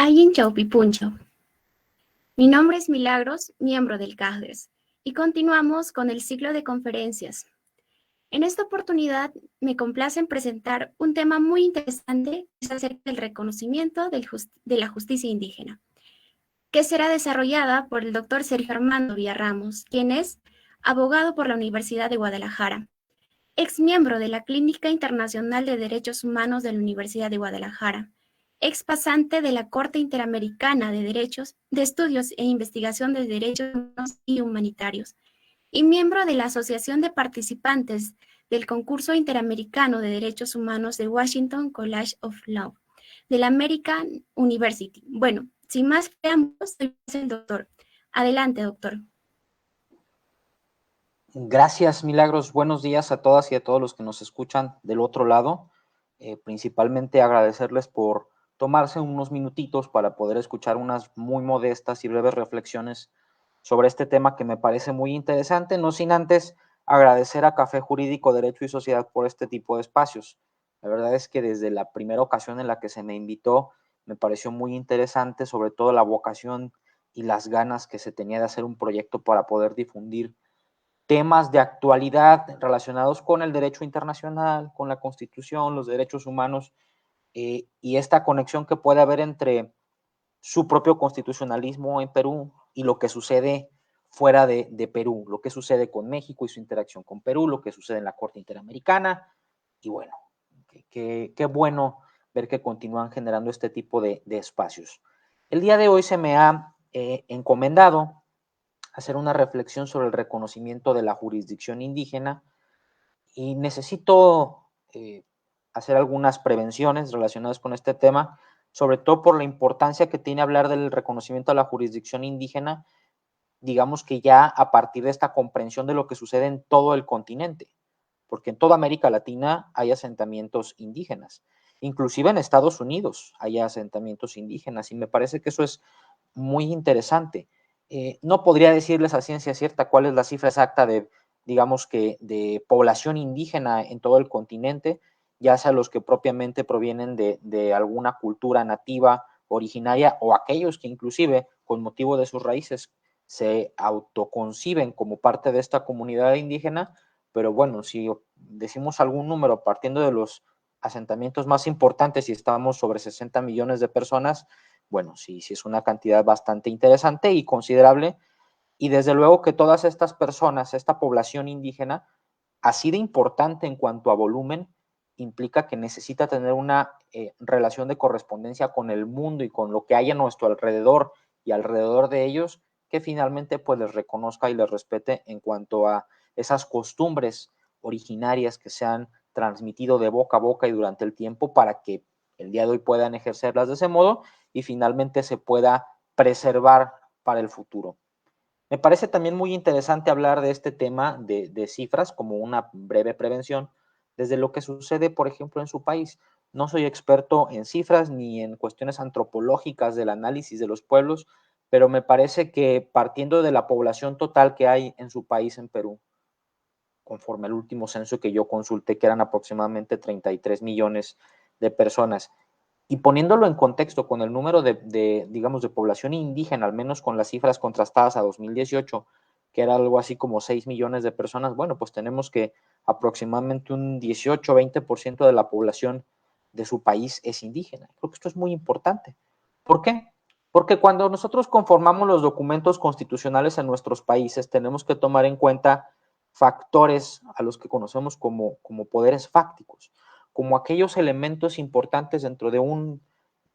Ayin Chaupipuncho. Mi nombre es Milagros, miembro del CAGDES, y continuamos con el ciclo de conferencias. En esta oportunidad me complace en presentar un tema muy interesante que es acerca del reconocimiento de la justicia indígena, que será desarrollada por el doctor Sergio Armando Villarramos, quien es abogado por la Universidad de Guadalajara, ex miembro de la Clínica Internacional de Derechos Humanos de la Universidad de Guadalajara, ex pasante de la Corte Interamericana de Derechos, de Estudios e Investigación de Derechos Humanos y Humanitarios, y miembro de la Asociación de Participantes del Concurso Interamericano de Derechos Humanos de Washington College of Law, de la American University. Bueno, sin más preámbulos, soy el doctor. Adelante, doctor. Gracias, Milagros. Buenos días a todas y a todos los que nos escuchan del otro lado. Principalmente agradecerles por tomarse unos minutitos para poder escuchar unas muy modestas y breves reflexiones sobre este tema que me parece muy interesante, no sin antes agradecer a Café Jurídico, Derecho y Sociedad por este tipo de espacios. La verdad es que desde la primera ocasión en la que se me invitó, me pareció muy interesante, sobre todo la vocación y las ganas que se tenía de hacer un proyecto para poder difundir temas de actualidad relacionados con el derecho internacional, con la Constitución, los derechos humanos, y esta conexión que puede haber entre su propio constitucionalismo en Perú y lo que sucede fuera de Perú, lo que sucede con México y su interacción con Perú, lo que sucede en la Corte Interamericana, y bueno, qué bueno ver que continúan generando este tipo de espacios. El día de hoy se me ha encomendado hacer una reflexión sobre el reconocimiento de la jurisdicción indígena y necesito hacer algunas prevenciones relacionadas con este tema, sobre todo por la importancia que tiene hablar del reconocimiento a la jurisdicción indígena, digamos que ya a partir de esta comprensión de lo que sucede en todo el continente, porque en toda América Latina hay asentamientos indígenas, inclusive en Estados Unidos hay asentamientos indígenas, y me parece que eso es muy interesante. No podría decirles a ciencia cierta cuál es la cifra exacta de, digamos que, de población indígena en todo el continente, ya sea los que propiamente provienen de alguna cultura nativa originaria o aquellos que inclusive con motivo de sus raíces se autoconciben como parte de esta comunidad indígena, pero bueno, si decimos algún número partiendo de los asentamientos más importantes y estamos sobre 60 millones de personas, bueno, sí es una cantidad bastante interesante y considerable, y desde luego que todas estas personas, esta población indígena, así de importante en cuanto a volumen, implica que necesita tener una relación de correspondencia con el mundo y con lo que hay a nuestro alrededor y alrededor de ellos, que finalmente pues les reconozca y les respete en cuanto a esas costumbres originarias que se han transmitido de boca a boca y durante el tiempo para que el día de hoy puedan ejercerlas de ese modo y finalmente se pueda preservar para el futuro. Me parece también muy interesante hablar de este tema de cifras como una breve prevención desde lo que sucede, por ejemplo, en su país. No soy experto en cifras ni en cuestiones antropológicas del análisis de los pueblos, pero me parece que partiendo de la población total que hay en su país, en Perú, conforme al último censo que yo consulté, que eran aproximadamente 33 millones de personas, y poniéndolo en contexto con el número digamos, de población indígena, al menos con las cifras contrastadas a 2018, que era algo así como 6 millones de personas, bueno, pues tenemos que aproximadamente un 18-20% de la población de su país es indígena. Creo que esto es muy importante. ¿Por qué? Porque cuando nosotros conformamos los documentos constitucionales en nuestros países, tenemos que tomar en cuenta factores a los que conocemos como poderes fácticos, como aquellos elementos importantes dentro de un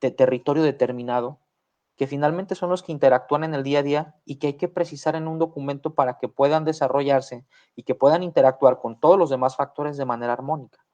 territorio determinado, que finalmente son los que interactúan en el día a día y que hay que precisar en un documento para que puedan desarrollarse y que puedan interactuar con todos los demás factores de manera armónica.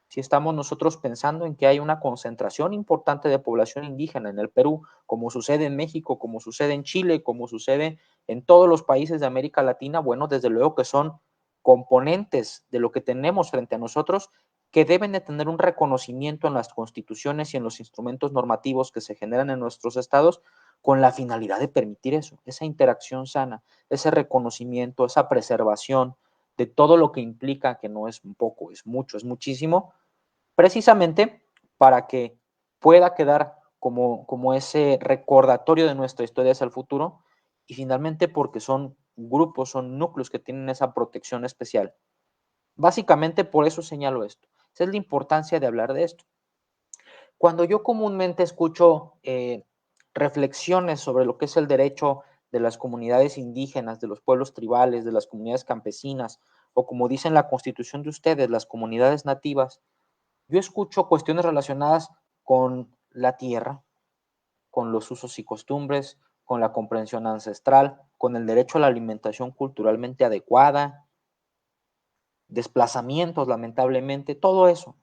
Si estamos nosotros pensando en que hay una concentración importante de población indígena en el Perú, como sucede en México, como sucede en Chile, como sucede en todos los países de América Latina, bueno, desde luego que son componentes de lo que tenemos frente a nosotros que deben de tener un reconocimiento en las constituciones y en los instrumentos normativos que se generan en nuestros estados con la finalidad de permitir eso, esa interacción sana, ese reconocimiento, esa preservación de todo lo que implica, que no es un poco, es mucho, es muchísimo, precisamente para que pueda quedar como ese recordatorio de nuestra historia hacia el futuro, y finalmente porque son grupos, son núcleos que tienen esa protección especial. Básicamente por eso señalo esto. Esa es la importancia de hablar de esto. Cuando yo comúnmente escucho reflexiones sobre lo que es el derecho de las comunidades indígenas, de los pueblos tribales, de las comunidades campesinas, o como dice en la constitución de ustedes, las comunidades nativas, yo escucho cuestiones relacionadas con la tierra, con los usos y costumbres, con la comprensión ancestral, con el derecho a la alimentación culturalmente adecuada, desplazamientos, lamentablemente, todo eso.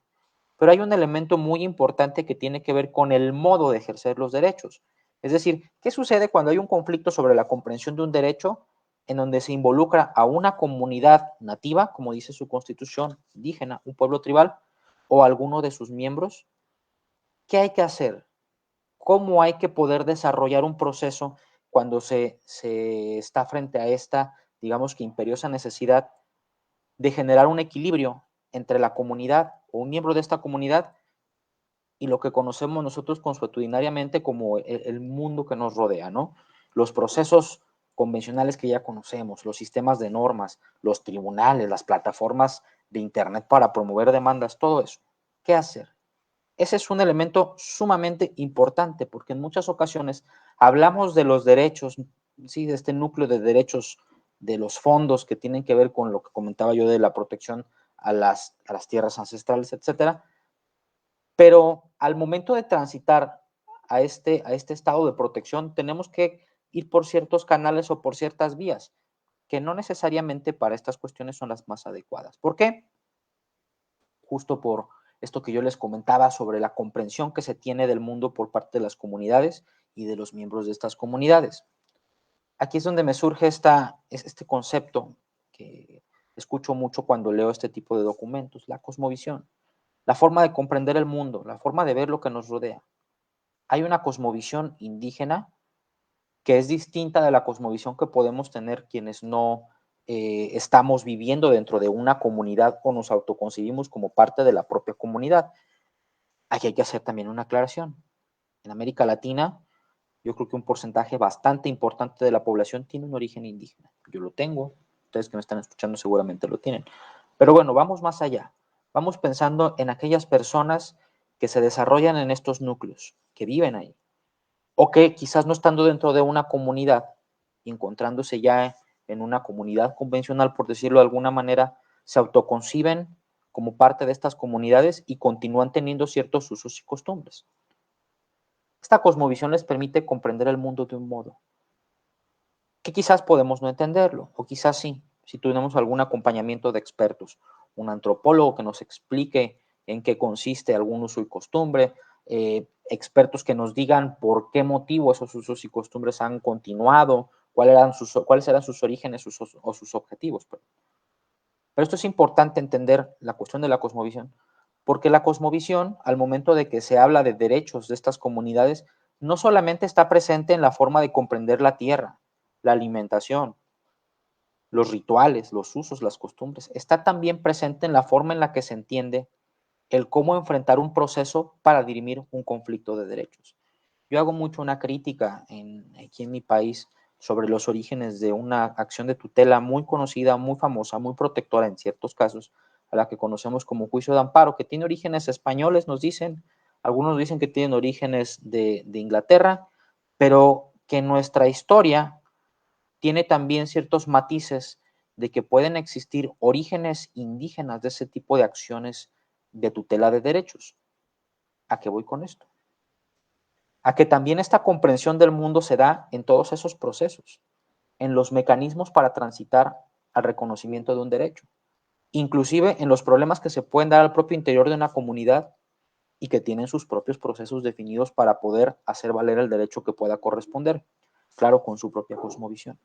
Pero hay un elemento muy importante que tiene que ver con el modo de ejercer los derechos. Es decir, ¿qué sucede cuando hay un conflicto sobre la comprensión de un derecho en donde se involucra a una comunidad nativa, como dice su constitución, indígena, un pueblo tribal, o alguno de sus miembros? ¿Qué hay que hacer? ¿Cómo hay que poder desarrollar un proceso cuando se está frente a esta, digamos que imperiosa necesidad de generar un equilibrio entre la comunidad o un miembro de esta comunidad y lo que conocemos nosotros consuetudinariamente como el mundo que nos rodea, ¿no? Los procesos convencionales que ya conocemos, los sistemas de normas, los tribunales, las plataformas de Internet para promover demandas, todo eso. ¿Qué hacer? Ese es un elemento sumamente importante porque en muchas ocasiones hablamos de los derechos, sí, de este núcleo de derechos de los fondos que tienen que ver con lo que comentaba yo de la protección a las tierras ancestrales, etcétera, pero al momento de transitar a este estado de protección, tenemos que ir por ciertos canales o por ciertas vías, que no necesariamente para estas cuestiones son las más adecuadas. ¿Por qué? Justo por esto que yo les comentaba sobre la comprensión que se tiene del mundo por parte de las comunidades y de los miembros de estas comunidades. Aquí es donde me surge este concepto que escucho mucho cuando leo este tipo de documentos, la cosmovisión, la forma de comprender el mundo, la forma de ver lo que nos rodea. Hay una cosmovisión indígena que es distinta de la cosmovisión que podemos tener quienes no estamos viviendo dentro de una comunidad o nos autoconcebimos como parte de la propia comunidad. Aquí hay que hacer también una aclaración. En América Latina, yo creo que un porcentaje bastante importante de la población tiene un origen indígena. Yo lo tengo, ustedes que me están escuchando seguramente lo tienen. Pero bueno, vamos más allá. Vamos pensando en aquellas personas que se desarrollan en estos núcleos, que viven ahí, o que quizás no estando dentro de una comunidad y encontrándose ya en una comunidad convencional, por decirlo de alguna manera, se autoconciben como parte de estas comunidades y continúan teniendo ciertos usos y costumbres. Esta cosmovisión les permite comprender el mundo de un modo que quizás podemos no entenderlo, o quizás sí, si tenemos algún acompañamiento de expertos, un antropólogo que nos explique en qué consiste algún uso y costumbre, expertos que nos digan por qué motivo esos usos y costumbres han continuado, cuáles eran sus orígenes o sus objetivos. Pero esto es importante entender la cuestión de la cosmovisión, porque la cosmovisión, al momento de que se habla de derechos de estas comunidades, no solamente está presente en la forma de comprender la tierra, la alimentación, los rituales, los usos, las costumbres, está también presente en la forma en la que se entiende el cómo enfrentar un proceso para dirimir un conflicto de derechos. Yo hago mucho una crítica aquí en mi país sobre los orígenes de una acción de tutela muy conocida, muy famosa, muy protectora en ciertos casos, a la que conocemos como juicio de amparo, que tiene orígenes españoles, nos dicen, algunos dicen que tienen orígenes de Inglaterra, pero que nuestra historia tiene también ciertos matices de que pueden existir orígenes indígenas de ese tipo de acciones de tutela de derechos. ¿A qué voy con esto? A que también esta comprensión del mundo se da en todos esos procesos, en los mecanismos para transitar al reconocimiento de un derecho, inclusive en los problemas que se pueden dar al propio interior de una comunidad y que tienen sus propios procesos definidos para poder hacer valer el derecho que pueda corresponder, claro, con su propia cosmovisión.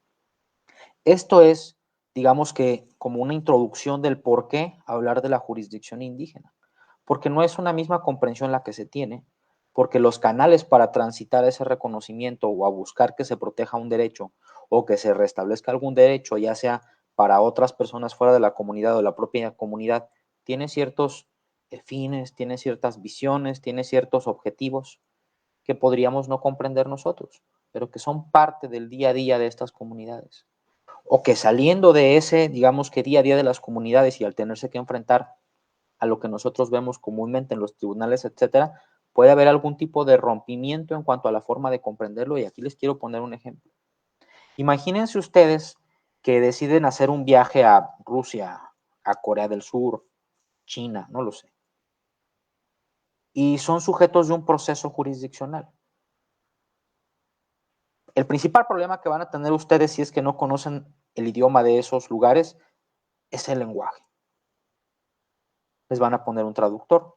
Esto es, digamos que, como una introducción del por qué hablar de la jurisdicción indígena, porque no es una misma comprensión la que se tiene, porque los canales para transitar ese reconocimiento o a buscar que se proteja un derecho o que se restablezca algún derecho, ya sea para otras personas fuera de la comunidad o de la propia comunidad, tiene ciertos fines, tiene ciertas visiones, tiene ciertos objetivos que podríamos no comprender nosotros, pero que son parte del día a día de estas comunidades. O que saliendo de ese, digamos que día a día de las comunidades y al tenerse que enfrentar a lo que nosotros vemos comúnmente en los tribunales, etcétera, puede haber algún tipo de rompimiento en cuanto a la forma de comprenderlo. Y aquí les quiero poner un ejemplo. Imagínense ustedes que deciden hacer un viaje a Rusia, a Corea del Sur, China, no lo sé, y son sujetos de un proceso jurisdiccional. El principal problema que van a tener ustedes si es que no conocen el idioma de esos lugares es el lenguaje. Les van a poner un traductor.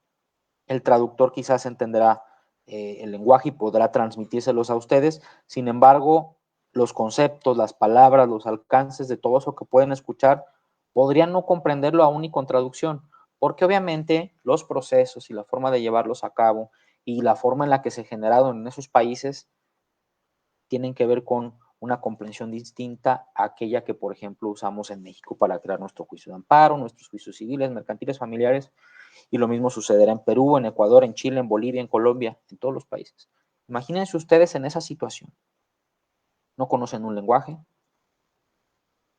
El traductor quizás entenderá el lenguaje y podrá transmitírselos a ustedes. Sin embargo, los conceptos, las palabras, los alcances de todo eso que pueden escuchar, podrían no comprenderlo aún y con traducción, porque obviamente los procesos y la forma de llevarlos a cabo y la forma en la que se generaron en esos países tienen que ver con una comprensión distinta a aquella que, por ejemplo, usamos en México para crear nuestro juicio de amparo, nuestros juicios civiles, mercantiles, familiares, y lo mismo sucederá en Perú, en Ecuador, en Chile, en Bolivia, en Colombia, en todos los países. Imagínense ustedes en esa situación. No conocen un lenguaje,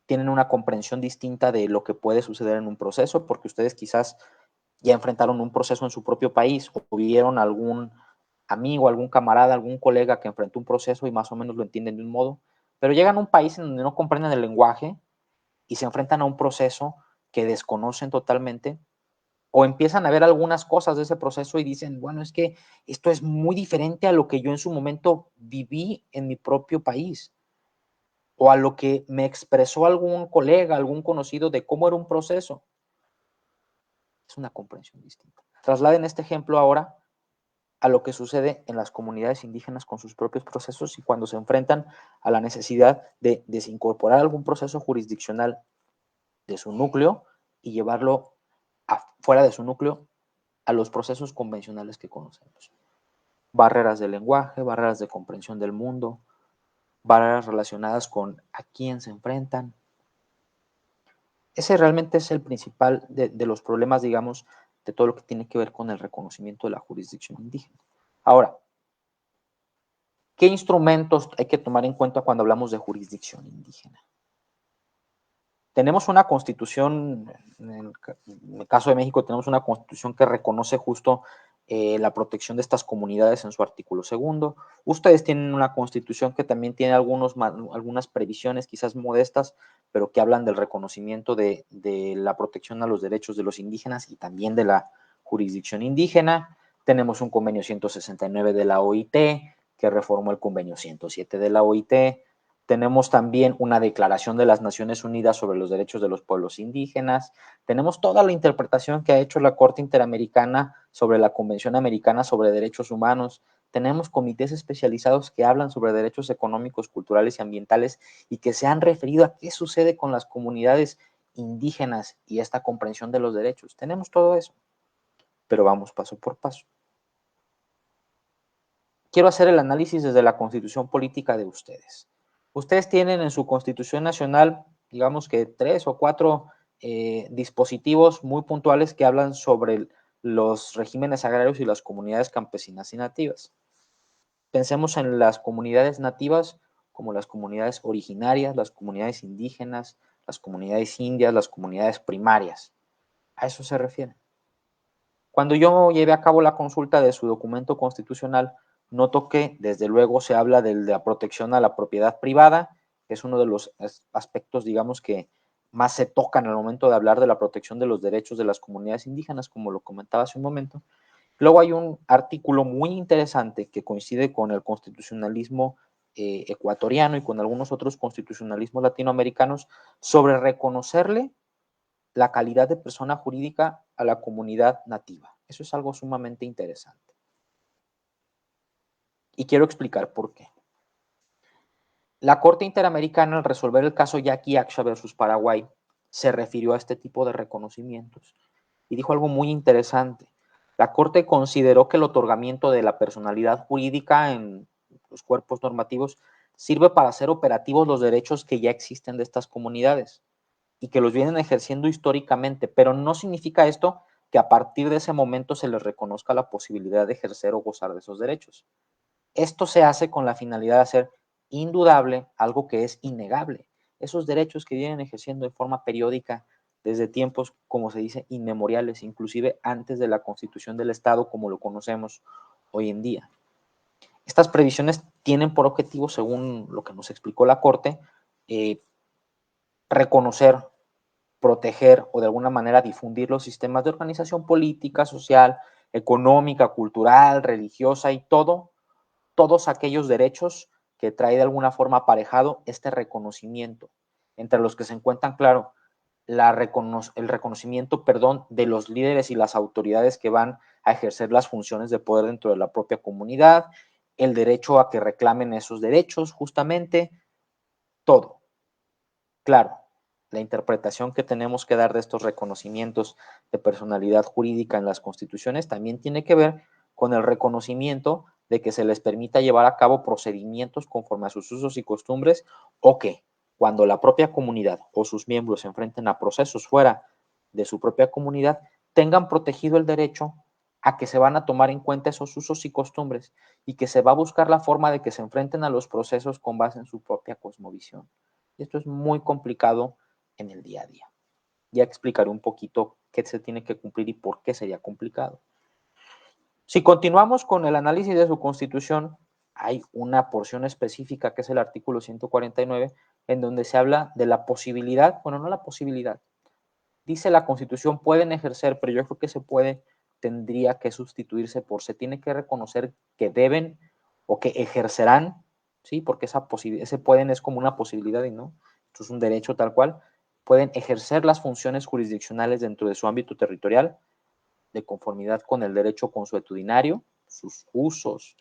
tienen una comprensión distinta de lo que puede suceder en un proceso, porque ustedes quizás ya enfrentaron un proceso en su propio país o vieron algún amigo, algún camarada, algún colega que enfrentó un proceso y más o menos lo entienden de un modo, pero llegan a un país en donde no comprenden el lenguaje y se enfrentan a un proceso que desconocen totalmente o empiezan a ver algunas cosas de ese proceso y dicen, bueno, es que esto es muy diferente a lo que yo en su momento viví en mi propio país o a lo que me expresó algún colega, algún conocido de cómo era un proceso. Es una comprensión distinta. Trasladen este ejemplo ahora a lo que sucede en las comunidades indígenas con sus propios procesos y cuando se enfrentan a la necesidad de desincorporar algún proceso jurisdiccional de su núcleo y llevarlo fuera de su núcleo a los procesos convencionales que conocemos. Barreras de lenguaje, barreras de comprensión del mundo, barreras relacionadas con a quién se enfrentan. Ese realmente es el principal de los problemas, digamos, de todo lo que tiene que ver con el reconocimiento de la jurisdicción indígena. Ahora, ¿qué instrumentos hay que tomar en cuenta cuando hablamos de jurisdicción indígena? Tenemos una constitución, en el caso de México tenemos una constitución que reconoce justo la protección de estas comunidades en su artículo 2. Ustedes tienen una constitución que también tiene algunas previsiones quizás modestas, pero que hablan del reconocimiento de la protección a los derechos de los indígenas y también de la jurisdicción indígena. Tenemos un convenio 169 de la OIT que reformó el convenio 107 de la OIT. Tenemos también una declaración de las Naciones Unidas sobre los derechos de los pueblos indígenas. Tenemos toda la interpretación que ha hecho la Corte Interamericana sobre la Convención Americana sobre Derechos Humanos. Tenemos comités especializados que hablan sobre derechos económicos, culturales y ambientales y que se han referido a qué sucede con las comunidades indígenas y esta comprensión de los derechos. Tenemos todo eso, pero vamos paso por paso. Quiero hacer el análisis desde la constitución política de ustedes. Ustedes tienen en su Constitución Nacional, digamos que 3 o 4 dispositivos muy puntuales que hablan sobre los regímenes agrarios y las comunidades campesinas y nativas. Pensemos en las comunidades nativas como las comunidades originarias, las comunidades indígenas, las comunidades indias, las comunidades primarias. A eso se refiere. Cuando yo llevé a cabo la consulta de su documento constitucional, noto que desde luego se habla de la protección a la propiedad privada, que es uno de los aspectos, digamos, que más se tocan al momento de hablar de la protección de los derechos de las comunidades indígenas, como lo comentaba hace un momento. Luego hay un artículo muy interesante que coincide con el constitucionalismo ecuatoriano y con algunos otros constitucionalismos latinoamericanos sobre reconocerle la calidad de persona jurídica a la comunidad nativa. Eso es algo sumamente interesante. Y quiero explicar por qué. La Corte Interamericana, al resolver el caso Yaqui Axa versus Paraguay, se refirió a este tipo de reconocimientos y dijo algo muy interesante. La Corte consideró que el otorgamiento de la personalidad jurídica en los cuerpos normativos sirve para hacer operativos los derechos que ya existen de estas comunidades y que los vienen ejerciendo históricamente, pero no significa esto que a partir de ese momento se les reconozca la posibilidad de ejercer o gozar de esos derechos. Esto se hace con la finalidad de hacer indudable algo que es innegable. Esos derechos que vienen ejerciendo de forma periódica desde tiempos, como se dice, inmemoriales, inclusive antes de la constitución del Estado como lo conocemos hoy en día. Estas previsiones tienen por objetivo, según lo que nos explicó la Corte, reconocer, proteger o de alguna manera difundir los sistemas de organización política, social, económica, cultural, religiosa y todos aquellos derechos que trae de alguna forma aparejado este reconocimiento, entre los que se encuentran, claro, el reconocimiento, de los líderes y las autoridades que van a ejercer las funciones de poder dentro de la propia comunidad, el derecho a que reclamen esos derechos, justamente, todo. Claro, la interpretación que tenemos que dar de estos reconocimientos de personalidad jurídica en las constituciones también tiene que ver con el reconocimiento de que se les permita llevar a cabo procedimientos conforme a sus usos y costumbres, o que cuando la propia comunidad o sus miembros se enfrenten a procesos fuera de su propia comunidad, tengan protegido el derecho a que se van a tomar en cuenta esos usos y costumbres y que se va a buscar la forma de que se enfrenten a los procesos con base en su propia cosmovisión. Y esto es muy complicado en el día a día. Ya explicaré un poquito qué se tiene que cumplir y por qué sería complicado. Si continuamos con el análisis de su constitución, hay una porción específica que es el artículo 149, en donde se habla de la posibilidad, bueno, no la posibilidad, dice la constitución pueden ejercer, pero yo creo que se puede, tendría que sustituirse por se tiene que reconocer que deben o que ejercerán, ¿sí? Porque ese pueden es como una posibilidad y no, esto es un derecho tal cual, pueden ejercer las funciones jurisdiccionales dentro de su ámbito territorial de conformidad con el derecho consuetudinario, sus usos,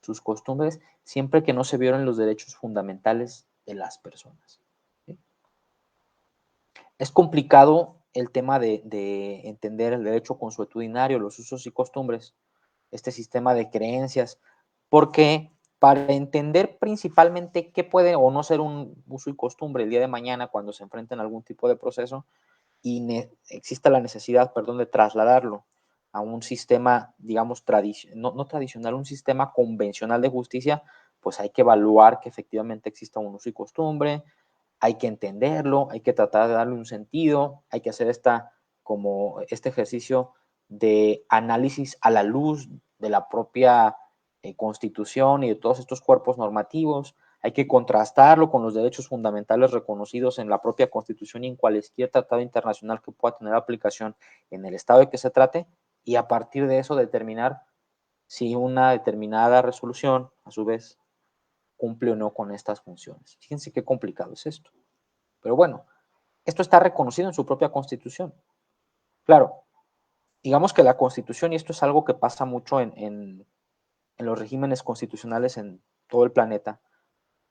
sus costumbres, siempre que no se violen los derechos fundamentales de las personas. ¿Sí? Es complicado el tema de entender el derecho consuetudinario, los usos y costumbres, este sistema de creencias, porque para entender principalmente qué puede o no ser un uso y costumbre el día de mañana cuando se enfrenten a algún tipo de proceso y exista la necesidad, de trasladarlo a un sistema, digamos, no tradicional, un sistema convencional de justicia, pues hay que evaluar que efectivamente exista un uso y costumbre, hay que entenderlo, hay que tratar de darle un sentido, hay que hacer como este ejercicio de análisis a la luz de la propia Constitución y de todos estos cuerpos normativos, hay que contrastarlo con los derechos fundamentales reconocidos en la propia Constitución y en cualquier tratado internacional que pueda tener aplicación en el estado de que se trate, y a partir de eso determinar si una determinada resolución, a su vez, cumple o no con estas funciones. Fíjense qué complicado es esto. Pero bueno, esto está reconocido en su propia Constitución. Claro, digamos que la Constitución, y esto es algo que pasa mucho en los regímenes constitucionales en todo el planeta,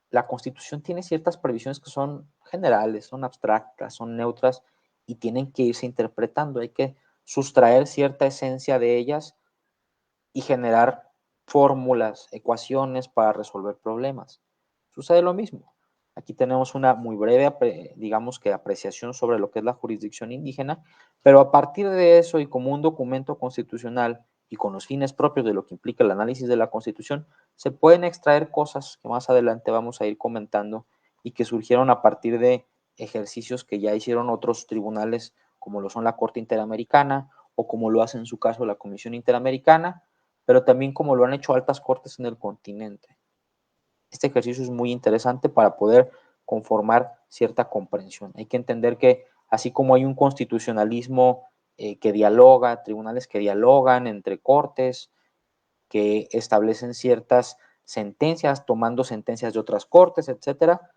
la Constitución tiene ciertas previsiones que son generales, son abstractas, son neutras y tienen que irse interpretando. Hay que sustraer cierta esencia de ellas y generar fórmulas, ecuaciones para resolver problemas. Sucede lo mismo. Aquí tenemos una muy breve, digamos que apreciación sobre lo que es la jurisdicción indígena, pero a partir de eso y como un documento constitucional y con los fines propios de lo que implica el análisis de la Constitución, se pueden extraer cosas que más adelante vamos a ir comentando y que surgieron a partir de ejercicios que ya hicieron otros tribunales, como lo son la Corte Interamericana o como lo hace en su caso la Comisión Interamericana, pero también como lo han hecho altas cortes en el continente. Este ejercicio es muy interesante para poder conformar cierta comprensión. Hay que entender que así como hay un constitucionalismo que dialoga, tribunales que dialogan entre cortes, que establecen ciertas sentencias, tomando sentencias de otras cortes, etcétera,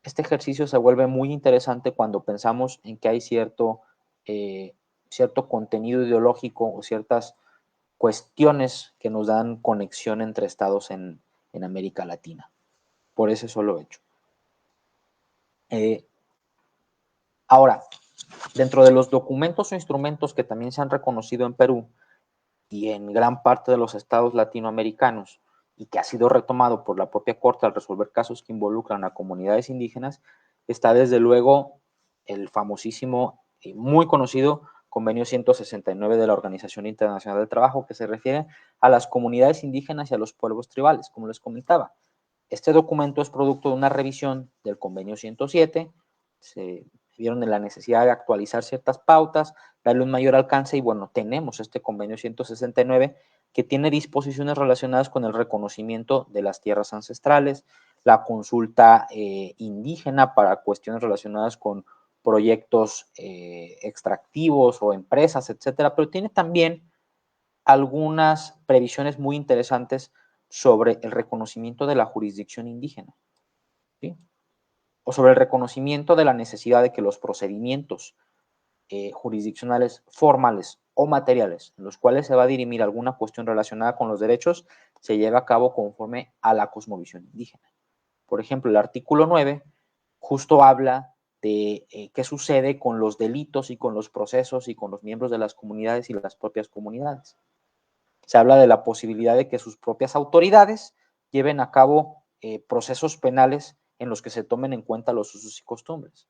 este ejercicio se vuelve muy interesante cuando pensamos en que hay cierto contenido ideológico o ciertas cuestiones que nos dan conexión entre estados en América Latina, por ese solo hecho. Ahora, dentro de los documentos o instrumentos que también se han reconocido en Perú y en gran parte de los estados latinoamericanos y que ha sido retomado por la propia Corte al resolver casos que involucran a comunidades indígenas, está desde luego el famosísimo y muy conocido convenio 169 de la Organización Internacional del Trabajo, que se refiere a las comunidades indígenas y a los pueblos tribales, como les comentaba. Este documento es producto de una revisión del convenio 107, se vieron en la necesidad de actualizar ciertas pautas, darle un mayor alcance y bueno, tenemos este convenio 169 que tiene disposiciones relacionadas con el reconocimiento de las tierras ancestrales, la consulta indígena para cuestiones relacionadas con proyectos extractivos o empresas, etcétera, pero tiene también algunas previsiones muy interesantes sobre el reconocimiento de la jurisdicción indígena, ¿sí? O sobre el reconocimiento de la necesidad de que los procedimientos jurisdiccionales formales o materiales en los cuales se va a dirimir alguna cuestión relacionada con los derechos se lleve a cabo conforme a la cosmovisión indígena. Por ejemplo, el artículo 9 justo habla de qué sucede con los delitos y con los procesos y con los miembros de las comunidades y las propias comunidades. Se habla de la posibilidad de que sus propias autoridades lleven a cabo procesos penales en los que se tomen en cuenta los usos y costumbres.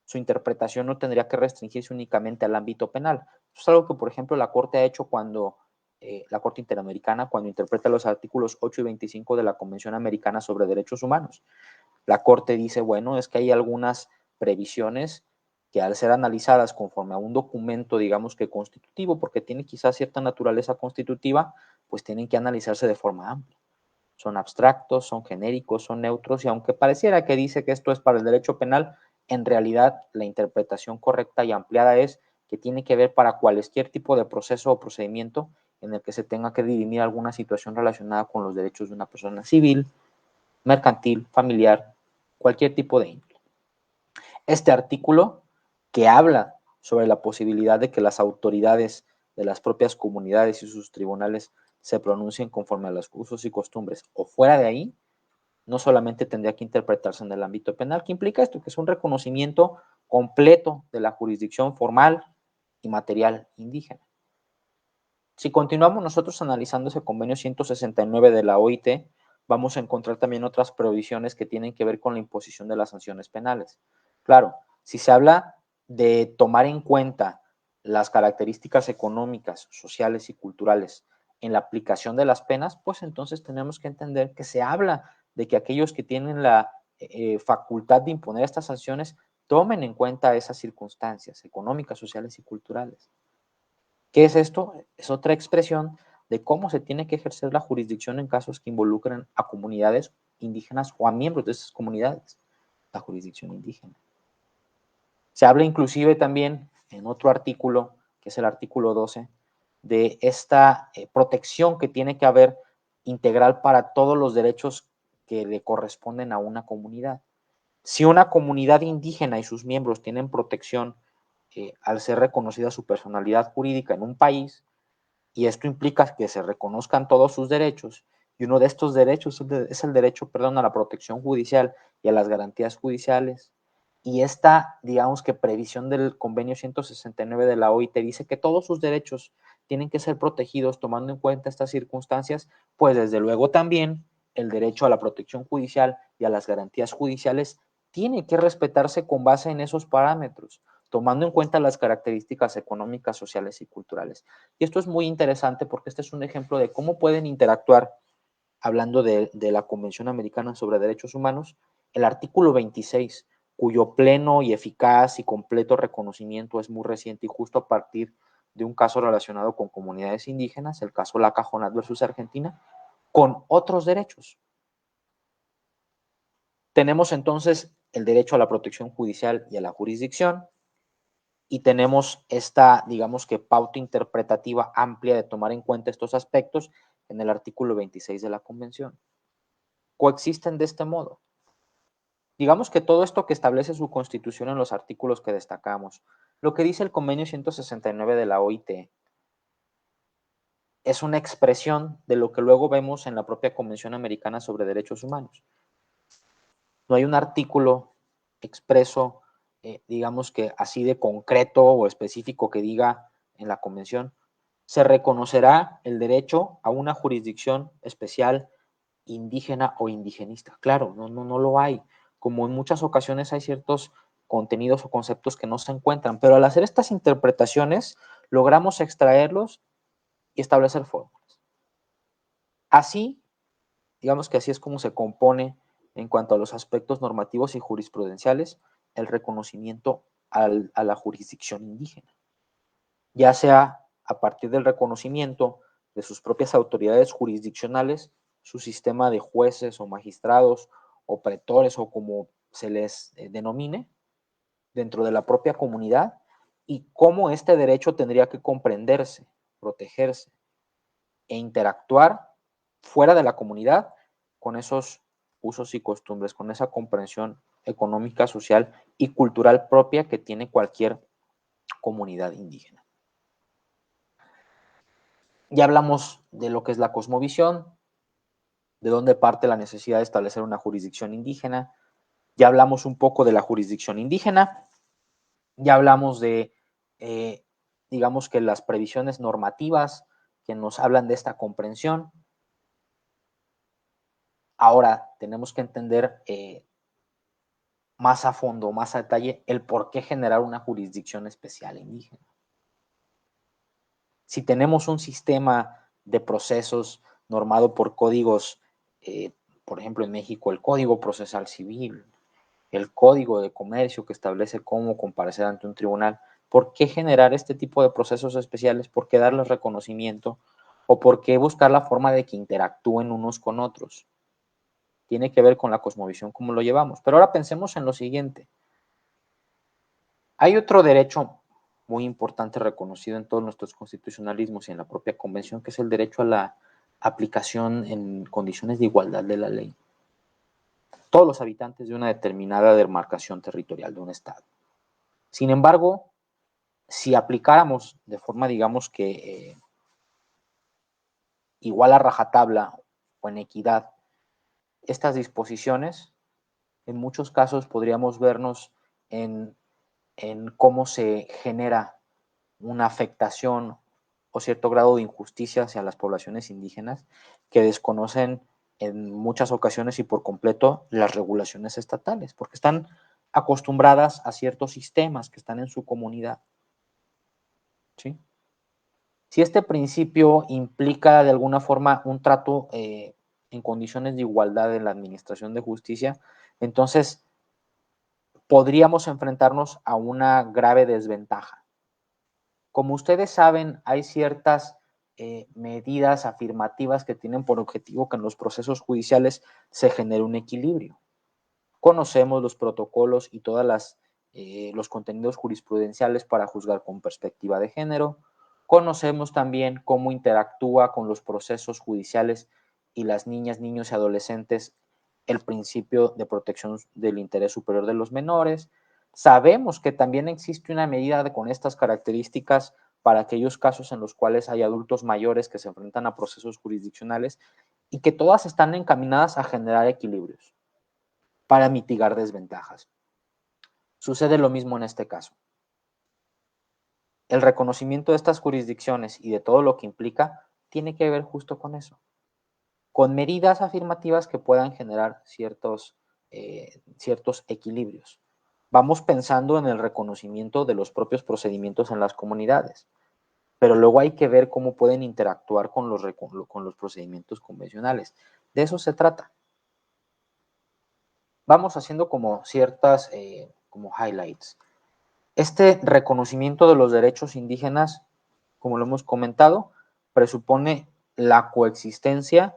Su interpretación no tendría que restringirse únicamente al ámbito penal. Eso es algo que, por ejemplo, la Corte ha hecho cuando, la Corte Interamericana, cuando interpreta los artículos 8 y 25 de la Convención Americana sobre Derechos Humanos. La Corte dice, bueno, es que hay algunas previsiones que al ser analizadas conforme a un documento, digamos que constitutivo, porque tiene quizás cierta naturaleza constitutiva, pues tienen que analizarse de forma amplia. Son abstractos, son genéricos, son neutros, y aunque pareciera que dice que esto es para el derecho penal, en realidad la interpretación correcta y ampliada es que tiene que ver para cualquier tipo de proceso o procedimiento en el que se tenga que dirimir alguna situación relacionada con los derechos de una persona civil, mercantil, familiar, cualquier tipo de índole. Este artículo que habla sobre la posibilidad de que las autoridades de las propias comunidades y sus tribunales se pronuncien conforme a los usos y costumbres o fuera de ahí, no solamente tendría que interpretarse en el ámbito penal. ¿Qué implica esto? Que es un reconocimiento completo de la jurisdicción formal y material indígena. Si continuamos nosotros analizando ese convenio 169 de la OIT, vamos a encontrar también otras provisiones que tienen que ver con la imposición de las sanciones penales. Claro, si se habla de tomar en cuenta las características económicas, sociales y culturales en la aplicación de las penas, pues entonces tenemos que entender que se habla de que aquellos que tienen la facultad de imponer estas sanciones tomen en cuenta esas circunstancias económicas, sociales y culturales. ¿Qué es esto? Es otra expresión de cómo se tiene que ejercer la jurisdicción en casos que involucren a comunidades indígenas o a miembros de esas comunidades, la jurisdicción indígena. Se habla inclusive también en otro artículo, que es el artículo 12, de esta protección que tiene que haber integral para todos los derechos que le corresponden a una comunidad. Si una comunidad indígena y sus miembros tienen protección al ser reconocida su personalidad jurídica en un país, y esto implica que se reconozcan todos sus derechos, y uno de estos derechos es el derecho, a la protección judicial y a las garantías judiciales, y esta, digamos que previsión del convenio 169 de la OIT dice que todos sus derechos tienen que ser protegidos tomando en cuenta estas circunstancias, pues desde luego también el derecho a la protección judicial y a las garantías judiciales tiene que respetarse con base en esos parámetros, tomando en cuenta las características económicas, sociales y culturales. Y esto es muy interesante porque este es un ejemplo de cómo pueden interactuar, hablando de la Convención Americana sobre Derechos Humanos, el artículo 26, cuyo pleno y eficaz y completo reconocimiento es muy reciente y justo a partir de un caso relacionado con comunidades indígenas, el caso La Cajonat versus Argentina, con otros derechos. Tenemos entonces el derecho a la protección judicial y a la jurisdicción, y tenemos esta, digamos que pauta interpretativa amplia de tomar en cuenta estos aspectos en el artículo 26 de la Convención. Coexisten de este modo. Digamos que todo esto que establece su constitución en los artículos que destacamos, lo que dice el convenio 169 de la OIT, es una expresión de lo que luego vemos en la propia Convención Americana sobre Derechos Humanos. No hay un artículo expreso, digamos que así de concreto o específico que diga en la Convención, se reconocerá el derecho a una jurisdicción especial indígena o indigenista. Claro, no lo hay. Como en muchas ocasiones hay ciertos contenidos o conceptos que no se encuentran, pero al hacer estas interpretaciones logramos extraerlos y establecer fórmulas. Así, digamos que así es como se compone en cuanto a los aspectos normativos y jurisprudenciales el reconocimiento a la jurisdicción indígena, ya sea a partir del reconocimiento de sus propias autoridades jurisdiccionales, su sistema de jueces o magistrados o pretores o como se les denomine, dentro de la propia comunidad, y cómo este derecho tendría que comprenderse, protegerse e interactuar fuera de la comunidad con esos usos y costumbres, con esa comprensión económica, social y cultural propia que tiene cualquier comunidad indígena. Ya hablamos de lo que es la cosmovisión, de dónde parte la necesidad de establecer una jurisdicción indígena, ya hablamos un poco de la jurisdicción indígena, ya hablamos de, digamos que las previsiones normativas que nos hablan de esta comprensión. Ahora tenemos que entender más a fondo, más a detalle, el por qué generar una jurisdicción especial indígena. Si tenemos un sistema de procesos normado por códigos, por ejemplo en México el Código Procesal Civil, el Código de Comercio que establece cómo comparecer ante un tribunal, ¿por qué generar este tipo de procesos especiales? ¿Por qué darles reconocimiento? ¿O por qué buscar la forma de que interactúen unos con otros? Tiene que ver con la cosmovisión, cómo lo llevamos. Pero ahora pensemos en lo siguiente. Hay otro derecho muy importante reconocido en todos nuestros constitucionalismos y en la propia convención, que es el derecho a la aplicación en condiciones de igualdad de la ley. Todos los habitantes de una determinada demarcación territorial de un estado. Sin embargo, si aplicáramos de forma, digamos que igual a rajatabla o en equidad estas disposiciones, en muchos casos podríamos vernos en cómo se genera una afectación o cierto grado de injusticia hacia las poblaciones indígenas que desconocen en muchas ocasiones y por completo las regulaciones estatales, porque están acostumbradas a ciertos sistemas que están en su comunidad. ¿Sí? Si este principio implica de alguna forma un trato en condiciones de igualdad en la administración de justicia, entonces podríamos enfrentarnos a una grave desventaja. Como ustedes saben, hay ciertas medidas afirmativas que tienen por objetivo que en los procesos judiciales se genere un equilibrio. Conocemos los protocolos y todos los contenidos jurisprudenciales para juzgar con perspectiva de género. Conocemos también cómo interactúa con los procesos judiciales y las niñas, niños y adolescentes el principio de protección del interés superior de los menores. Sabemos que también existe una medida con estas características para aquellos casos en los cuales hay adultos mayores que se enfrentan a procesos jurisdiccionales y que todas están encaminadas a generar equilibrios para mitigar desventajas. Sucede lo mismo en este caso. El reconocimiento de estas jurisdicciones y de todo lo que implica tiene que ver justo con eso, con medidas afirmativas que puedan generar ciertos equilibrios. Vamos pensando en el reconocimiento de los propios procedimientos en las comunidades, pero luego hay que ver cómo pueden interactuar con los procedimientos convencionales. De eso se trata. Vamos haciendo como ciertas como highlights. Este reconocimiento de los derechos indígenas, como lo hemos comentado, presupone la coexistencia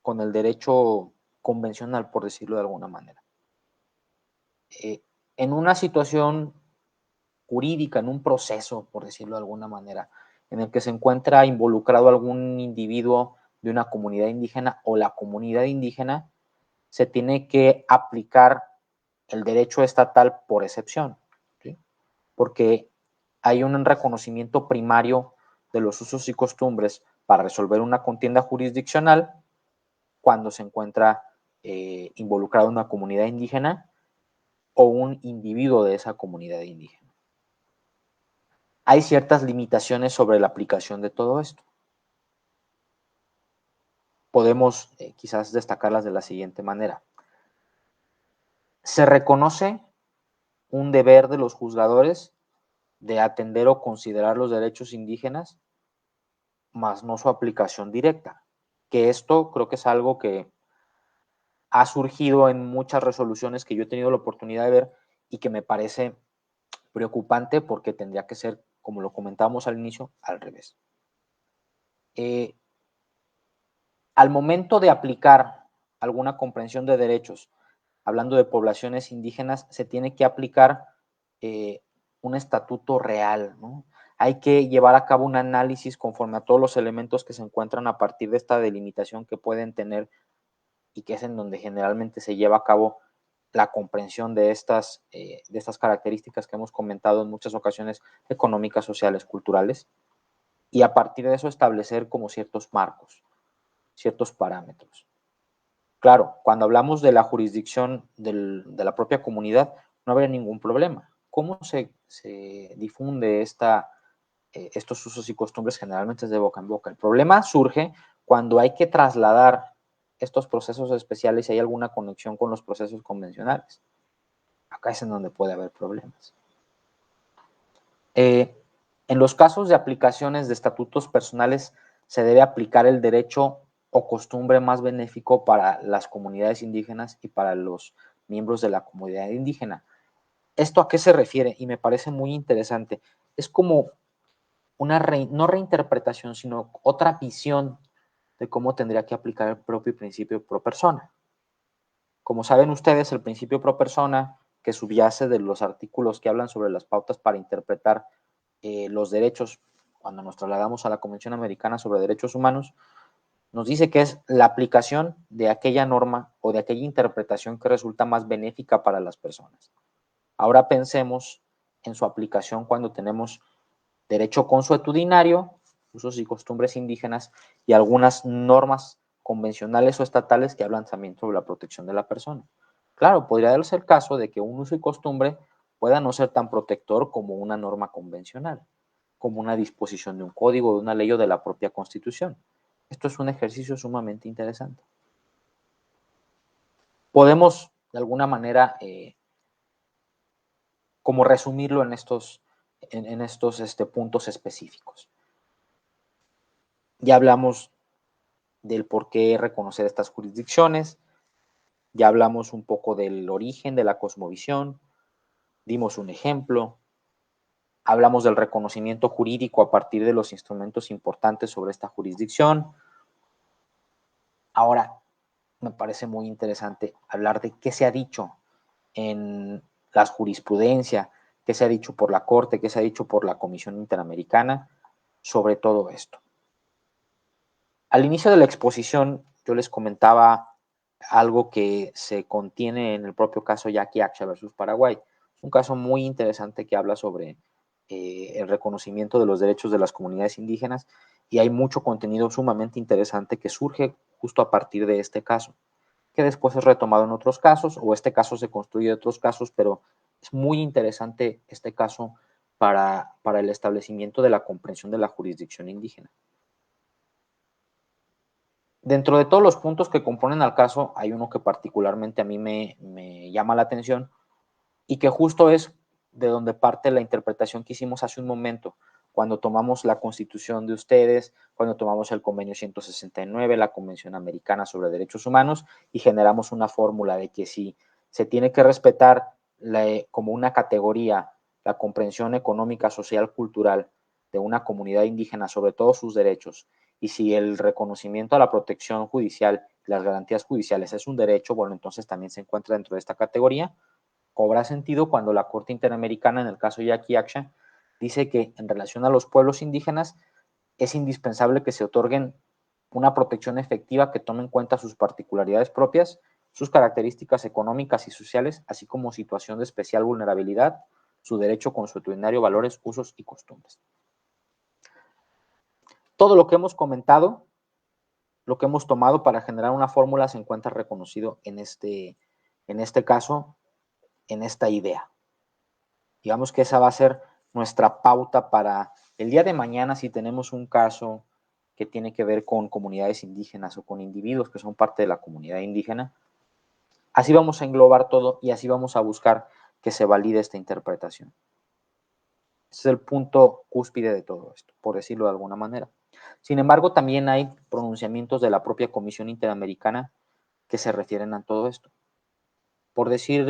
con el derecho convencional, por decirlo de alguna manera. En una situación jurídica, en un proceso, por decirlo de alguna manera, en el que se encuentra involucrado algún individuo de una comunidad indígena o la comunidad indígena, se tiene que aplicar el derecho estatal por excepción, ¿sí? Porque hay un reconocimiento primario de los usos y costumbres para resolver una contienda jurisdiccional cuando se encuentra involucrado una comunidad indígena o un individuo de esa comunidad indígena. Hay ciertas limitaciones sobre la aplicación de todo esto. Podemos quizás destacarlas de la siguiente manera. Se reconoce un deber de los juzgadores de atender o considerar los derechos indígenas, más no su aplicación directa. Que esto creo que es algo que ha surgido en muchas resoluciones que yo he tenido la oportunidad de ver y que me parece preocupante porque tendría que ser, como lo comentábamos al inicio, al revés. Al momento de aplicar alguna comprensión de derechos, hablando de poblaciones indígenas, se tiene que aplicar un estatuto real, ¿no? Hay que llevar a cabo un análisis conforme a todos los elementos que se encuentran a partir de esta delimitación que pueden tener y que es en donde generalmente se lleva a cabo la comprensión de estas características que hemos comentado en muchas ocasiones, económicas, sociales, culturales, y a partir de eso establecer como ciertos marcos, ciertos parámetros. Claro, cuando hablamos de la jurisdicción de la propia comunidad, no habría ningún problema. ¿Cómo se difunde estos usos y costumbres? Generalmente es de boca en boca. El problema surge cuando hay que trasladar estos procesos especiales y hay alguna conexión con los procesos convencionales. Acá es en donde puede haber problemas. En los casos de aplicaciones de estatutos personales se debe aplicar el derecho o costumbre más benéfico para las comunidades indígenas y para los miembros de la comunidad indígena. ¿Esto a qué se refiere? Y me parece muy interesante. Es como una no reinterpretación, sino otra visión de cómo tendría que aplicar el propio principio pro persona. Como saben ustedes, el principio pro persona, que subyace de los artículos que hablan sobre las pautas para interpretar los derechos, cuando nos trasladamos a la Convención Americana sobre Derechos Humanos, nos dice que es la aplicación de aquella norma o de aquella interpretación que resulta más benéfica para las personas. Ahora pensemos en su aplicación cuando tenemos derecho consuetudinario, usos y costumbres indígenas y algunas normas convencionales o estatales que hablan también sobre la protección de la persona. Claro, podría darse el caso de que un uso y costumbre pueda no ser tan protector como una norma convencional, como una disposición de un código, de una ley o de la propia Constitución. Esto es un ejercicio sumamente interesante. Podemos, de alguna manera, como resumirlo en estos puntos específicos. Ya hablamos del por qué reconocer estas jurisdicciones, ya hablamos un poco del origen de la cosmovisión, dimos un ejemplo, hablamos del reconocimiento jurídico a partir de los instrumentos importantes sobre esta jurisdicción. Ahora, me parece muy interesante hablar de qué se ha dicho en la jurisprudencia, qué se ha dicho por la Corte, qué se ha dicho por la Comisión Interamericana sobre todo esto. Al inicio de la exposición, yo les comentaba algo que se contiene en el propio caso Yaqui Acha versus Paraguay. Es un caso muy interesante que habla sobre el reconocimiento de los derechos de las comunidades indígenas y hay mucho contenido sumamente interesante que surge justo a partir de este caso, que después es retomado en otros casos o este caso se construye de otros casos, pero es muy interesante este caso para el establecimiento de la comprensión de la jurisdicción indígena. Dentro de todos los puntos que componen al caso, hay uno que particularmente a mí me llama la atención y que justo es de donde parte la interpretación que hicimos hace un momento, cuando tomamos la Constitución de ustedes, cuando tomamos el Convenio 169, la Convención Americana sobre Derechos Humanos y generamos una fórmula de que si se tiene que respetar como una categoría la comprensión económica, social, cultural de una comunidad indígena sobre todos sus derechos y si el reconocimiento a la protección judicial, las garantías judiciales es un derecho, bueno, entonces también se encuentra dentro de esta categoría. Cobra sentido cuando la Corte Interamericana, en el caso de Yaqui Acha, dice que en relación a los pueblos indígenas es indispensable que se otorguen una protección efectiva que tome en cuenta sus particularidades propias, sus características económicas y sociales, así como situación de especial vulnerabilidad, su derecho consuetudinario, valores, usos y costumbres. Todo lo que hemos comentado, lo que hemos tomado para generar una fórmula se encuentra reconocido en este caso, en esta idea. Digamos que esa va a ser nuestra pauta para el día de mañana si tenemos un caso que tiene que ver con comunidades indígenas o con individuos que son parte de la comunidad indígena. Así vamos a englobar todo y así vamos a buscar que se valide esta interpretación. Ese es el punto cúspide de todo esto, por decirlo de alguna manera. Sin embargo, también hay pronunciamientos de la propia Comisión Interamericana que se refieren a todo esto. Por decir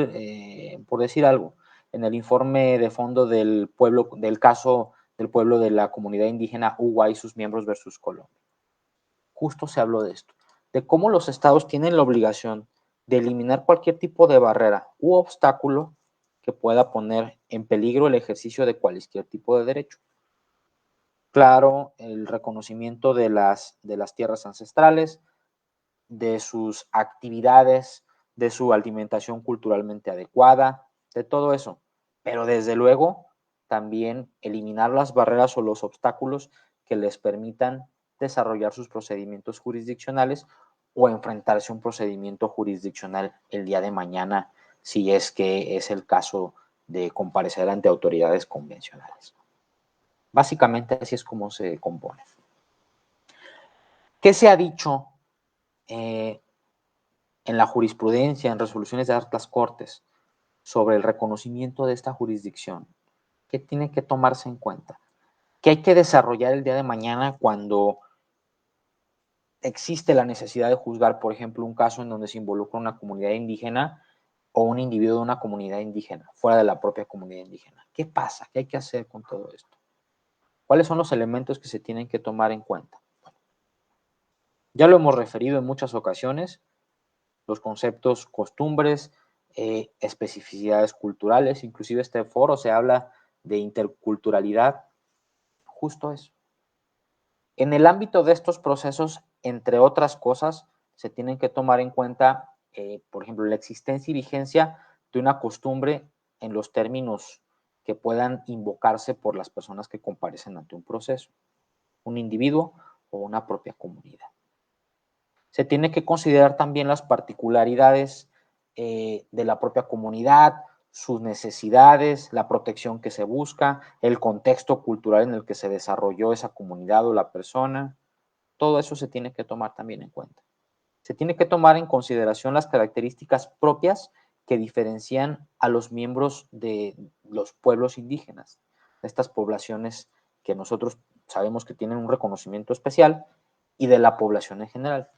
algo, en el informe de fondo del caso del pueblo de la comunidad indígena Uwa y sus miembros versus Colombia, justo se habló de esto, de cómo los estados tienen la obligación de eliminar cualquier tipo de barrera u obstáculo que pueda poner en peligro el ejercicio de cualquier tipo de derecho. Claro, el reconocimiento de las tierras ancestrales, de sus actividades, de su alimentación culturalmente adecuada, de todo eso. Pero desde luego, también eliminar las barreras o los obstáculos que les permitan desarrollar sus procedimientos jurisdiccionales o enfrentarse a un procedimiento jurisdiccional el día de mañana, si es que es el caso de comparecer ante autoridades convencionales. Básicamente así es como se compone. ¿Qué se ha dicho en la jurisprudencia, en resoluciones de altas cortes, sobre el reconocimiento de esta jurisdicción? ¿Qué tiene que tomarse en cuenta? ¿Qué hay que desarrollar el día de mañana cuando existe la necesidad de juzgar, por ejemplo, un caso en donde se involucra una comunidad indígena o un individuo de una comunidad indígena, fuera de la propia comunidad indígena? ¿Qué pasa? ¿Qué hay que hacer con todo esto? ¿Cuáles son los elementos que se tienen que tomar en cuenta? Ya lo hemos referido en muchas ocasiones, los conceptos costumbres, especificidades culturales, inclusive este foro se habla de interculturalidad, justo eso. En el ámbito de estos procesos, entre otras cosas, se tienen que tomar en cuenta, por ejemplo, la existencia y vigencia de una costumbre en los términos que puedan invocarse por las personas que comparecen ante un proceso, un individuo o una propia comunidad. Se tiene que considerar también las particularidades de la propia comunidad, sus necesidades, la protección que se busca, el contexto cultural en el que se desarrolló esa comunidad o la persona. Todo eso se tiene que tomar también en cuenta. Se tiene que tomar en consideración las características propias que diferencian a los miembros de los pueblos indígenas, de estas poblaciones que nosotros sabemos que tienen un reconocimiento especial, y de la población en general,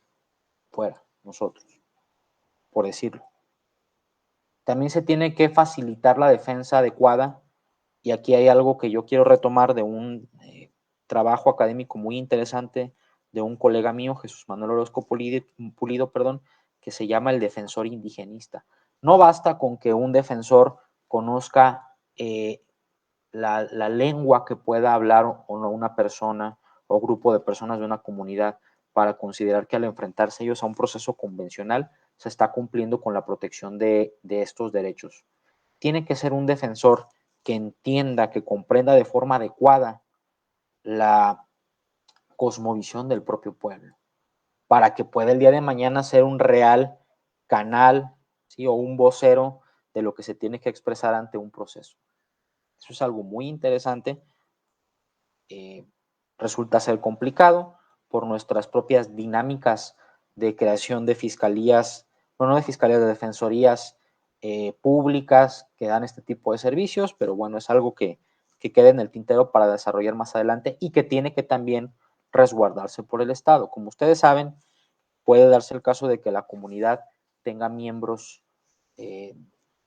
fuera, nosotros, por decirlo. También se tiene que facilitar la defensa adecuada, y aquí hay algo que yo quiero retomar de un trabajo académico muy interesante de un colega mío, Jesús Manuel Orozco Pulido, que se llama el defensor indigenista. No basta con que un defensor conozca la lengua que pueda hablar una persona o grupo de personas de una comunidad para considerar que al enfrentarse ellos a un proceso convencional se está cumpliendo con la protección de estos derechos. Tiene que ser un defensor que entienda, que comprenda de forma adecuada la cosmovisión del propio pueblo, para que pueda el día de mañana ser un real canal, ¿sí?, o un vocero de lo que se tiene que expresar ante un proceso. Eso es algo muy interesante. Resulta ser complicado por nuestras propias dinámicas de creación de fiscalías, bueno, no de fiscalías, de defensorías públicas que dan este tipo de servicios, pero bueno, es algo que queda en el tintero para desarrollar más adelante y que tiene que también resguardarse por el Estado. Como ustedes saben, puede darse el caso de que la comunidad tenga miembros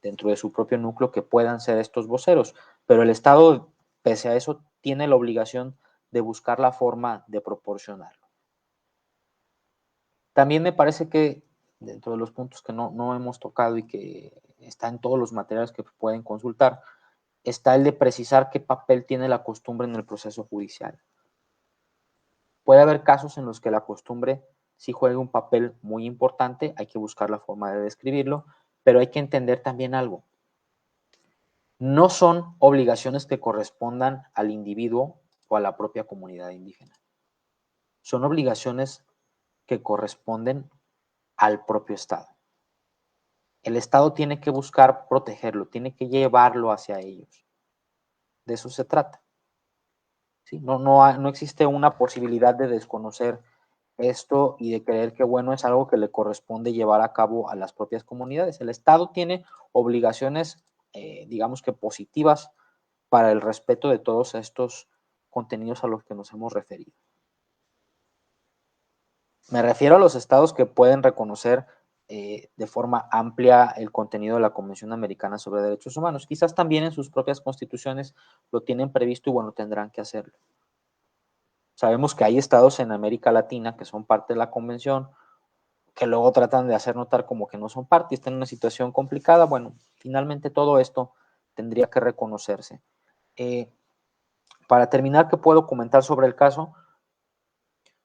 dentro de su propio núcleo que puedan ser estos voceros, pero el Estado, pese a eso, tiene la obligación de buscar la forma de proporcionarlo. También me parece que dentro de los puntos que no hemos tocado y que está en todos los materiales que pueden consultar, está el de precisar qué papel tiene la costumbre en el proceso judicial. Puede haber casos en los que la costumbre sí juega un papel muy importante, hay que buscar la forma de describirlo, pero hay que entender también algo. No son obligaciones que correspondan al individuo o a la propia comunidad indígena. Son obligaciones que corresponden al propio Estado. El Estado tiene que buscar protegerlo, tiene que llevarlo hacia ellos. De eso se trata. ¿Sí? No existe una posibilidad de desconocer esto y de creer que, bueno, es algo que le corresponde llevar a cabo a las propias comunidades. El Estado tiene obligaciones digamos que positivas para el respeto de todos estos contenidos a los que nos hemos referido. Me refiero a los estados que pueden reconocer de forma amplia el contenido de la Convención Americana sobre Derechos Humanos. Quizás también en sus propias constituciones lo tienen previsto y bueno, tendrán que hacerlo. Sabemos que hay estados en América Latina que son parte de la Convención, que luego tratan de hacer notar como que no son parte y están en una situación complicada. Bueno, finalmente todo esto tendría que reconocerse. Para terminar, ¿qué puedo comentar sobre el caso?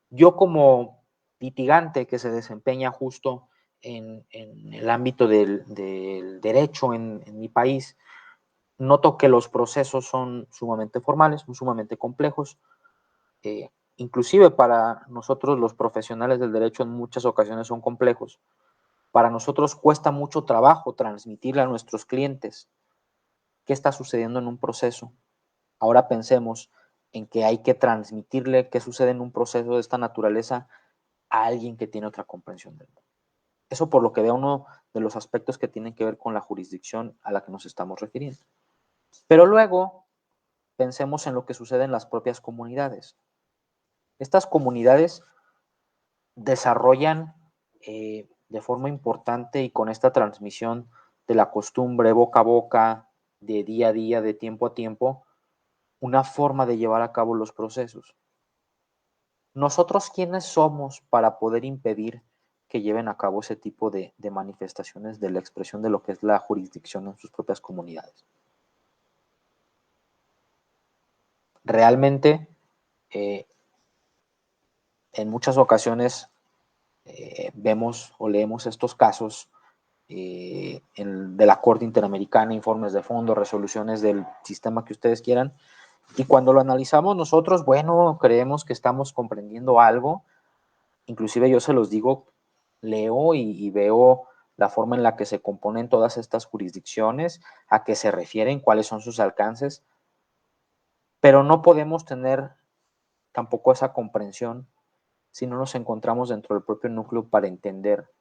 Yo como litigante que se desempeña justo en el ámbito del derecho en mi país, noto que los procesos son sumamente formales, son sumamente complejos. Inclusive para nosotros los profesionales del derecho en muchas ocasiones son complejos. Para nosotros cuesta mucho trabajo transmitirle a nuestros clientes qué está sucediendo en un proceso. Ahora pensemos en que hay que transmitirle qué sucede en un proceso de esta naturaleza a alguien que tiene otra comprensión del mundo. Eso por lo que vea uno de los aspectos que tienen que ver con la jurisdicción a la que nos estamos refiriendo. Pero luego pensemos en lo que sucede en las propias comunidades. Estas comunidades desarrollan de forma importante y con esta transmisión de la costumbre boca a boca, de día a día, de tiempo a tiempo, una forma de llevar a cabo los procesos. ¿Nosotros quiénes somos para poder impedir que lleven a cabo ese tipo de manifestaciones de la expresión de lo que es la jurisdicción en sus propias comunidades? Realmente, en muchas ocasiones vemos o leemos estos casos de la Corte Interamericana, informes de fondo, resoluciones del sistema que ustedes quieran, y cuando lo analizamos nosotros, bueno, creemos que estamos comprendiendo algo. Inclusive yo se los digo, leo y veo la forma en la que se componen todas estas jurisdicciones, a qué se refieren, cuáles son sus alcances, pero no podemos tener tampoco esa comprensión si no nos encontramos dentro del propio núcleo para entender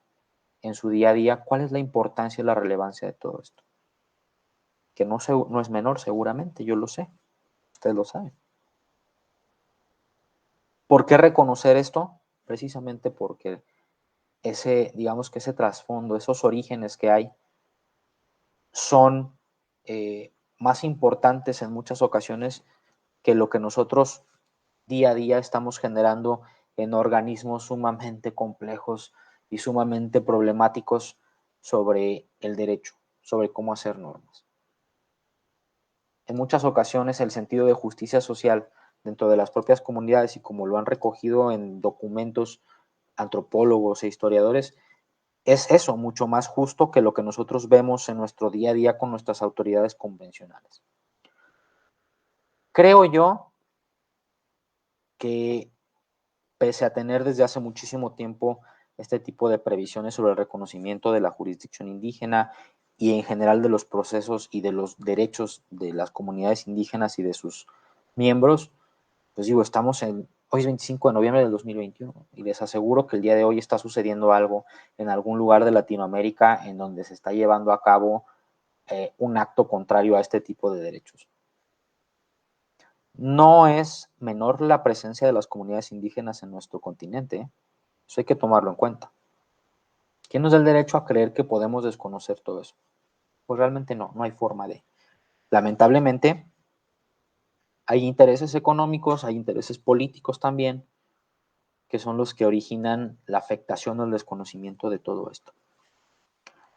en su día a día cuál es la importancia y la relevancia de todo esto. Que no es menor seguramente, yo lo sé, ustedes lo saben. ¿Por qué reconocer esto? Precisamente porque digamos que ese trasfondo, esos orígenes que hay, son más importantes en muchas ocasiones que lo que nosotros día a día estamos generando en organismos sumamente complejos y sumamente problemáticos sobre el derecho, sobre cómo hacer normas. En muchas ocasiones el sentido de justicia social dentro de las propias comunidades y como lo han recogido en documentos antropólogos e historiadores, es eso, mucho más justo que lo que nosotros vemos en nuestro día a día con nuestras autoridades convencionales. Creo yo que pese a tener desde hace muchísimo tiempo este tipo de previsiones sobre el reconocimiento de la jurisdicción indígena y en general de los procesos y de los derechos de las comunidades indígenas y de sus miembros, pues digo, hoy es 25 de noviembre del 2021 y les aseguro que el día de hoy está sucediendo algo en algún lugar de Latinoamérica en donde se está llevando a cabo un acto contrario a este tipo de derechos. No es menor la presencia de las comunidades indígenas en nuestro continente, ¿eh? Eso hay que tomarlo en cuenta. ¿Quién nos da el derecho a creer que podemos desconocer todo eso? Pues realmente no hay forma de. Lamentablemente, hay intereses económicos, hay intereses políticos también, que son los que originan la afectación o el desconocimiento de todo esto.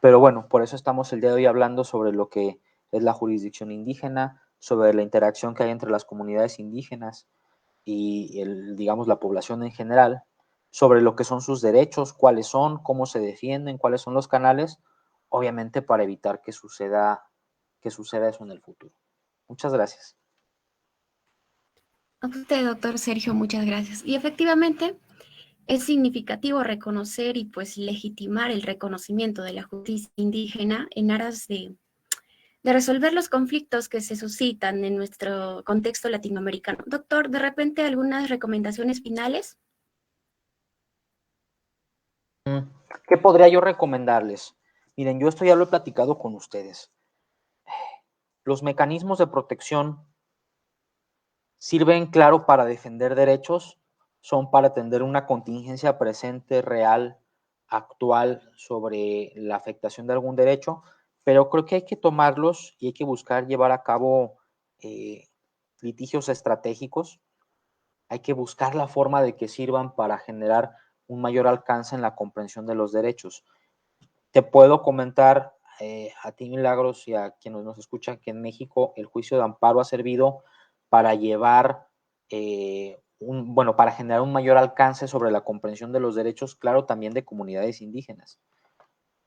Pero bueno, por eso estamos el día de hoy hablando sobre lo que es la jurisdicción indígena, sobre la interacción que hay entre las comunidades indígenas y digamos, la población en general, sobre lo que son sus derechos, cuáles son, cómo se defienden, cuáles son los canales, obviamente para evitar que suceda eso en el futuro. Muchas gracias. A usted, doctor Sergio, muchas gracias. Y efectivamente, es significativo reconocer y pues legitimar el reconocimiento de la justicia indígena en aras de resolver los conflictos que se suscitan en nuestro contexto latinoamericano. Doctor, de repente algunas recomendaciones finales. ¿Qué podría yo recomendarles? Miren, yo esto ya lo he platicado con ustedes. Los mecanismos de protección sirven, claro, para defender derechos, son para atender una contingencia presente, real, actual sobre la afectación de algún derecho, pero creo que hay que tomarlos y hay que buscar llevar a cabo litigios estratégicos. Hay que buscar la forma de que sirvan para generar un mayor alcance en la comprensión de los derechos. Te puedo comentar a ti, Milagros, y a quienes nos escuchan, que en México el juicio de amparo ha servido para llevar, para generar un mayor alcance sobre la comprensión de los derechos, claro, también de comunidades indígenas.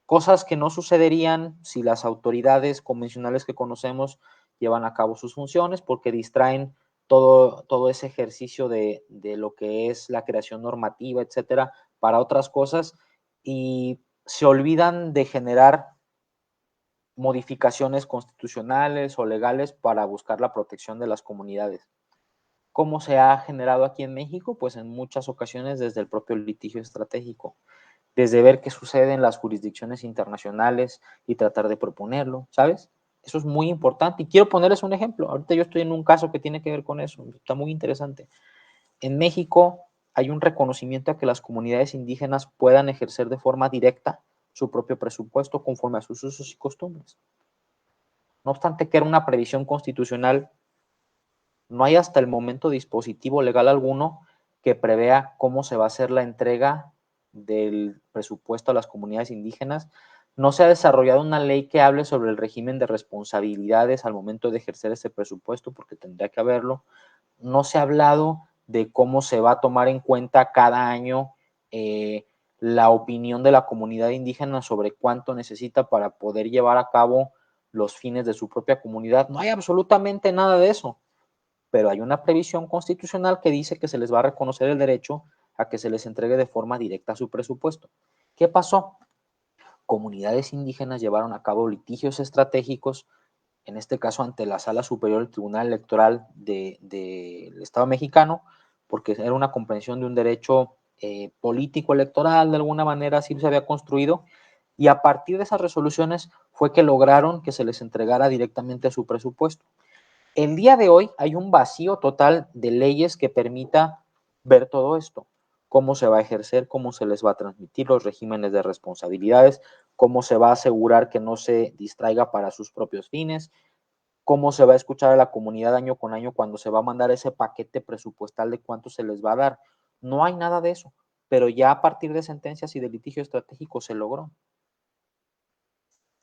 Cosas que no sucederían si las autoridades convencionales que conocemos llevan a cabo sus funciones, porque distraen todo ese ejercicio de lo que es la creación normativa, etcétera, para otras cosas, y se olvidan de generar modificaciones constitucionales o legales para buscar la protección de las comunidades. ¿Cómo se ha generado aquí en México? Pues en muchas ocasiones desde el propio litigio estratégico, desde ver qué sucede en las jurisdicciones internacionales y tratar de proponerlo, ¿sabes? Eso es muy importante y quiero ponerles un ejemplo. Ahorita yo estoy en un caso que tiene que ver con eso, está muy interesante. En México hay un reconocimiento a que las comunidades indígenas puedan ejercer de forma directa su propio presupuesto conforme a sus usos y costumbres. No obstante que era una previsión constitucional, no hay hasta el momento dispositivo legal alguno que prevea cómo se va a hacer la entrega del presupuesto a las comunidades indígenas. No se ha desarrollado una ley que hable sobre el régimen de responsabilidades al momento de ejercer ese presupuesto, porque tendría que haberlo. No se ha hablado de cómo se va a tomar en cuenta cada año la opinión de la comunidad indígena sobre cuánto necesita para poder llevar a cabo los fines de su propia comunidad. No hay absolutamente nada de eso, pero hay una previsión constitucional que dice que se les va a reconocer el derecho a que se les entregue de forma directa su presupuesto. ¿Qué pasó? Comunidades indígenas llevaron a cabo litigios estratégicos, en este caso ante la Sala Superior del Tribunal Electoral del Estado mexicano, porque era una comprensión de un derecho político electoral, de alguna manera así se había construido, y a partir de esas resoluciones fue que lograron que se les entregara directamente su presupuesto. El día de hoy hay un vacío total de leyes que permita ver todo esto, cómo se va a ejercer, cómo se les va a transmitir los regímenes de responsabilidades, cómo se va a asegurar que no se distraiga para sus propios fines, cómo se va a escuchar a la comunidad año con año cuando se va a mandar ese paquete presupuestal de cuánto se les va a dar. No hay nada de eso, pero ya a partir de sentencias y de litigio estratégico se logró.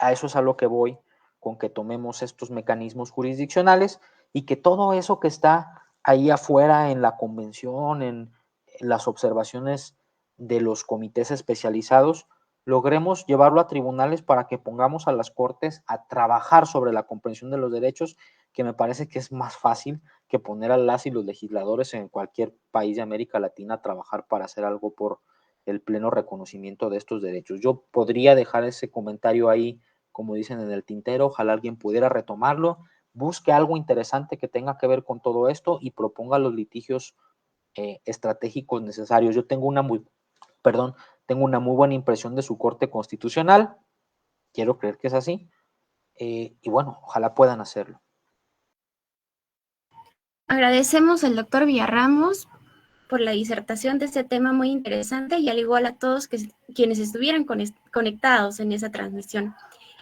A eso es a lo que voy, con que tomemos estos mecanismos jurisdiccionales y que todo eso que está ahí afuera en la convención, en las observaciones de los comités especializados, logremos llevarlo a tribunales para que pongamos a las cortes a trabajar sobre la comprensión de los derechos, que me parece que es más fácil que poner a las y los legisladores en cualquier país de América Latina a trabajar para hacer algo por el pleno reconocimiento de estos derechos. Yo podría dejar ese comentario ahí, como dicen en el tintero, ojalá alguien pudiera retomarlo, busque algo interesante que tenga que ver con todo esto y proponga los litigios estratégicos necesarios. Yo tengo tengo una muy buena impresión de su Corte Constitucional, quiero creer que es así, y bueno, ojalá puedan hacerlo. Agradecemos al doctor Villarramos por la disertación de este tema muy interesante y al igual a todos quienes estuvieran conectados en esa transmisión.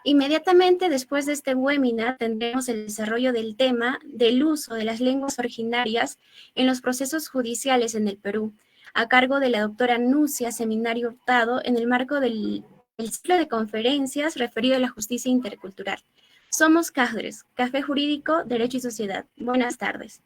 Inmediatamente después de este webinar tendremos el desarrollo del tema del uso de las lenguas originarias en los procesos judiciales en el Perú, a cargo de la doctora Nucia Seminario Hurtado en el marco del ciclo de conferencias referido a la justicia intercultural. Somos CAJDRES, Café Jurídico, Derecho y Sociedad. Buenas tardes.